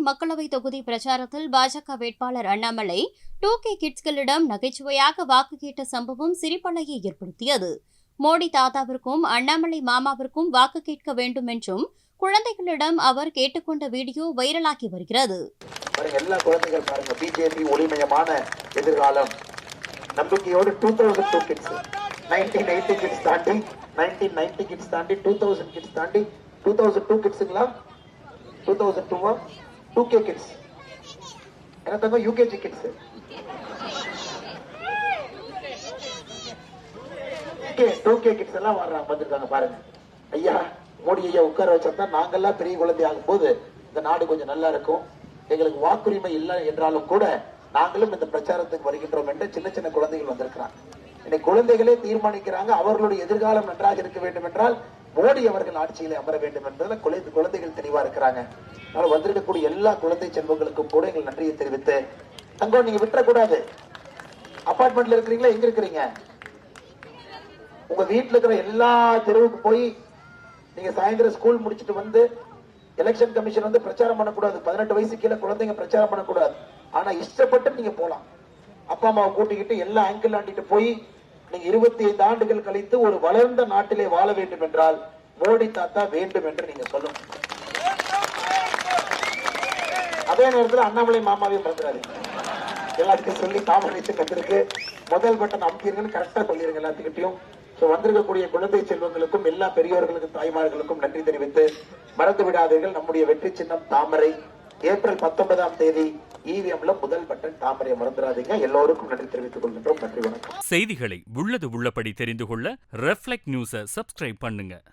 மக்களவை தொகுதி பிரச்சாரத்தில் பாஜக வேட்பாளர் அண்ணாமலை 2K கிட்ஸ்களிடம் நகைச்சுவையாக வாக்கு கேட்ட சம்பவம் சிரிப்பலையை ஏற்படுத்தியது. மோடி தாத்தாவிற்கும் அண்ணாமலை மாமாவிற்கும் வாக்கு கேட்க வேண்டும் என்றும் குழந்தைகளிடம் அவர் கேட்டுக்கொண்ட வீடியோ வைரலாகி வருகிறது. எல்லா குழந்தைகள் பாருங்க, பிஜேபி ஒளிமயமான எதிர்காலம் நம்பிக்கையோடு 2002 கிட்ஸ், 1980 கிட்ஸ் தாண்டி, 1990 கிட்ஸ் தாண்டி, 2000 கிட்ஸ் தாண்டி, 2002 கிட்ஸுங்களா, 2002 2K கிட்ஸ், என்ன தங்க யூகேஜி கிட்ஸ், 2K கிட்ஸ் எல்லாம் வர்றாங்க, வந்திருக்காங்க பாருங்க. ஐயா மோடி ஐயா உட்கார வச்சா நாங்கெல்லாம் பெரிய குழந்தை ஆகும் போது இந்த நாடு கொஞ்சம் நல்லா இருக்கும், எங்களுக்கு வாக்குரிமை இல்லை என்றாலும் கூட நாங்களும் இந்த பிரச்சாரத்துக்கு வருகின்றோம் என்று சின்ன சின்ன குழந்தைகள் வந்திருக்கிறாங்க. இன்னைக்கு குழந்தைகளே தீர்மானிக்கிறாங்க அவர்களுடைய எதிர்காலம் நன்றாக இருக்க வேண்டும் என்றால் மோடி அவர்கள் ஆட்சியில் அமர வேண்டும் என்பதில் குழந்தைகள் தெளிவா இருக்கிறாங்க. அதனால வந்திருக்கக்கூடிய எல்லா குழந்தை செல்வங்களுக்கும் கூட எங்கள் நன்றியை தெரிவித்து, தங்கம் நீங்க விட்டுறக்கூடாது. அபார்ட்மெண்ட்ல இருக்கிறீங்களா, எங்க இருக்கிறீங்க? உங்க வீட்டுல இருக்கிற எல்லா தெருவுக்கு போய் நீங்க சாயந்தரம் ஸ்கூல் முடிச்சுட்டு வந்து எலெக்ஷன் கமிஷன் வந்து பிரச்சாரம் பண்ணக்கூடாது. 18 வயசு கீழே குழந்தைங்க பிரச்சாரம் பண்ணக்கூடாது. ஆனா இஷ்டப்பட்டு நீங்க போலாம். அப்பா அம்மாவை கூட்டிக்கிட்டு எல்லா ஆங்கிள் ஆண்டிட்டு போய் நீங்க 25 ஆண்டுகள் கழித்து ஒரு வளர்ந்த நாட்டிலே வாழ வேண்டும் என்றால் மோடி தாத்தா வேண்டும் என்று நீங்க சொல்லணும். அதே நேரத்தில் அண்ணாமலை மாமாவையும் மறந்துடாது. எல்லாத்துக்கும் சொல்லி காமரேஜ் கத்திருக்கு, முதல் பட்டன் அமுக்கிருங்கன்னு கரெக்டா சொல்லிருங்க எல்லாத்துக்கிட்டையும். வந்திருக்கக்கூடிய குழந்தை செல்வங்களுக்கும் எல்லா பெரியோர்களுக்கும் தாய்மார்களுக்கும் நன்றி தெரிவித்து, மறந்து விடாதீர்கள் நம்முடைய வெற்றி சின்னம் தாமரை. ஏப்ரல் 19ஆம் தேதி EVMல முதல் பட்டன் தாமரை, மறந்துடாதீங்க. எல்லோருக்கும் நன்றி தெரிவித்துக் கொள்கின்றோம். நன்றி, வணக்கம். செய்திகளை உள்ளது உள்ளபடி தெரிந்து கொள்ள ரெஃப்ளெக்ட் நியூஸை சப்ஸ்கிரைப் பண்ணுங்க.